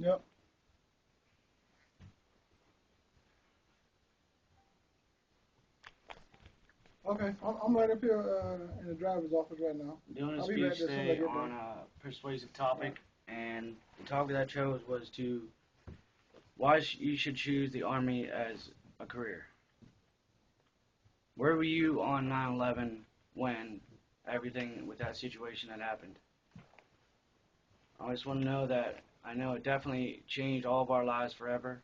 Yep. Okay, I'm right up here in the driver's office right now. Doing a I'll be back speech there as soon as I today get there. on a persuasive All right. topic, and the topic that I chose was to you should choose the Army as a career. Where were you on 9/11 when everything with that situation had happened? I just want to know that I know it definitely changed all of our lives forever.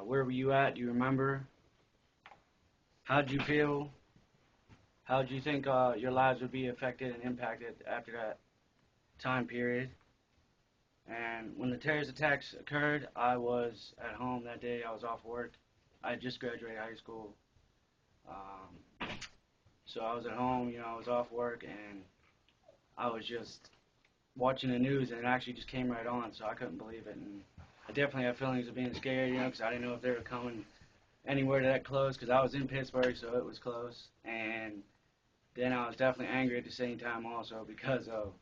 Where were you at? Do you remember? How did you feel? How did you think your lives would be affected and impacted after that time period? And when the terrorist attacks occurred, I was at home that day. I was off work. I had just graduated high school. Um, so I was at home, I was off work, and I was just watching the news, and it actually just came right on, so I couldn't believe it. And I definitely had feelings of being scared, because I didn't know if they were coming anywhere that close, because I was in Pittsburgh, so it was close. And then I was definitely angry at the same time also because of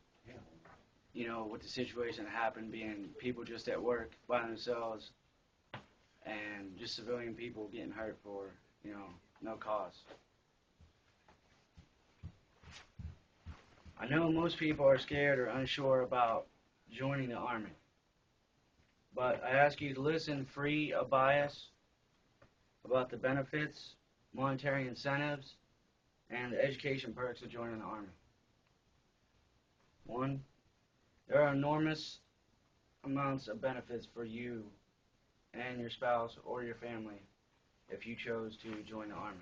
with the situation that happened, being people just at work by themselves and just civilian people getting hurt for, no cause. I know most people are scared or unsure about joining the Army, but I ask you to listen free of bias about the benefits, monetary incentives, and the education perks of joining the Army. One, there are enormous amounts of benefits for you and your spouse or your family if you chose to join the Army.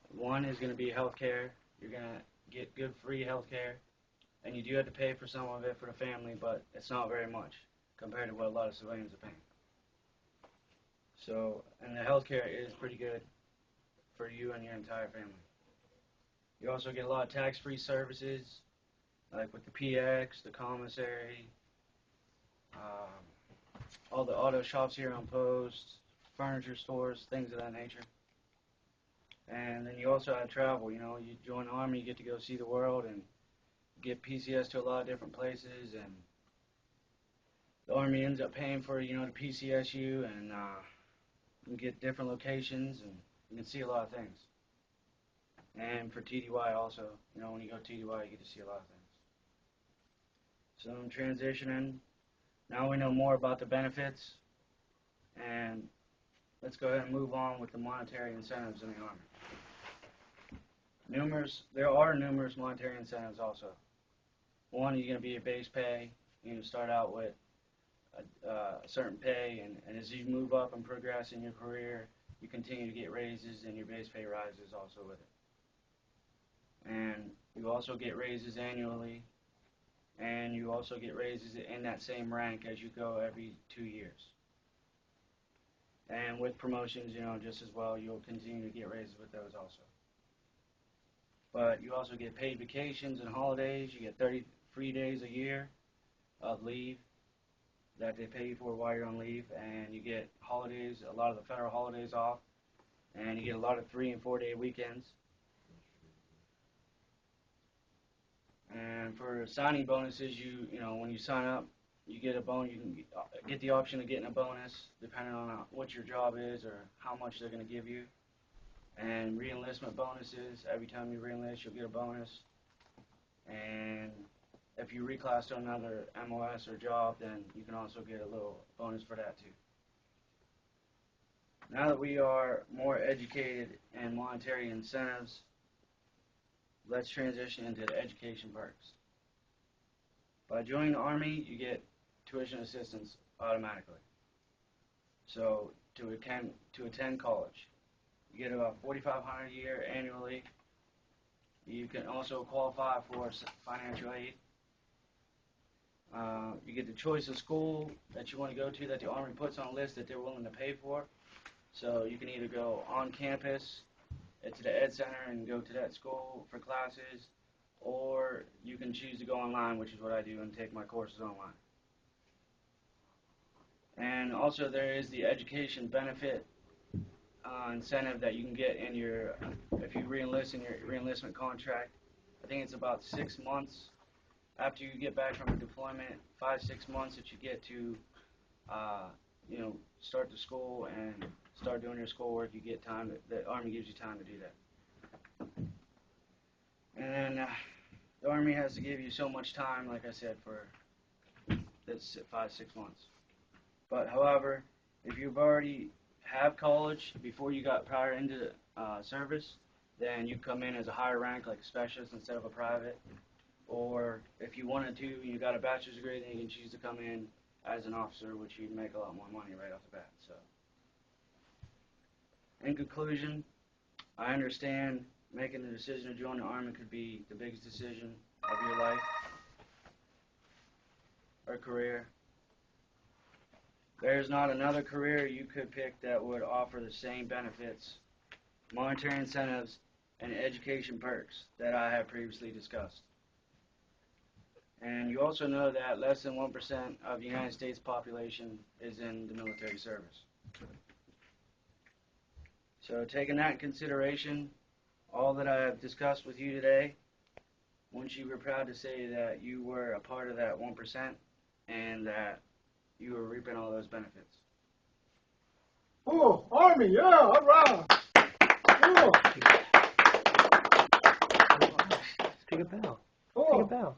One is going to be health care. You're going to get good free health care, and you do have to pay for some of it for the family, but it's not very much compared to what a lot of civilians are paying. So, and the health care is pretty good for you and your entire family. You also get a lot of tax-free services, like with the PX, the commissary, all the auto shops here on post, furniture stores, things of that nature. And then you also have travel. You join the Army, you get to go see the world and get PCS to a lot of different places. And the Army ends up paying for, the PCSU, and you get different locations, and you can see a lot of things. And for TDY also, when you go to TDY, you get to see a lot of things. So I'm transitioning. Now we know more about the benefits, and let's go ahead and move on with the monetary incentives in the Army. There are numerous monetary incentives also. One, you're going to be your base pay. You're going to start out with a certain pay, and as you move up and progress in your career, you continue to get raises, and your base pay rises also with it. And you also get raises annually, and you also get raises in that same rank as you go every 2 years. And with promotions, just as well, you'll continue to get raises with those also. But you also get paid vacations and holidays. You get 30 free days a year of leave that they pay you for while you're on leave, and you get holidays, a lot of the federal holidays off, and you get a lot of 3 and 4 day weekends. And for signing bonuses, when you sign up, you get a bonus. You can get the option of getting a bonus depending on what your job is or how much they're going to give you. And re-enlistment bonuses, every time you re-enlist, you'll get a bonus. And if you reclass to another MOS or job, then you can also get a little bonus for that too. Now that we are more educated in monetary incentives, let's transition into the education perks. By joining the Army, you get tuition assistance automatically. So to attend college, you get about $4,500 a year annually. You can also qualify for financial aid. You get the choice of school that you want to go to that the Army puts on a list that they're willing to pay for. So you can either go on campus to the Ed Center and go to that school for classes, or you can choose to go online, which is what I do, and take my courses online. And also there is the education benefit incentive that you can get in if you re-enlist in your re-enlistment contract. I think it's about 6 months after you get back from a deployment, 5-6 months that you get to, start the school and start doing your schoolwork, you get time. The Army gives you time to do that. And then the Army has to give you so much time, like I said, for this 5-6 months. But however, if you've already have college before you got prior into service, then you come in as a higher rank, like a specialist instead of a private. Or if you wanted to, you got a bachelor's degree, then you can choose to come in as an officer, which you'd make a lot more money right off the bat. So, in conclusion, I understand making the decision to join the Army could be the biggest decision of your life or career. There's not another career you could pick that would offer the same benefits, monetary incentives, and education perks that I have previously discussed. And you also know that less than 1% of the United States population is in the military service. So taking that in consideration, all that I have discussed with you today, once you were proud to say that you were a part of that 1% and that you were reaping all those benefits. Oh, Army, yeah, all right. Oh, Take a bow. oh. Take a bow.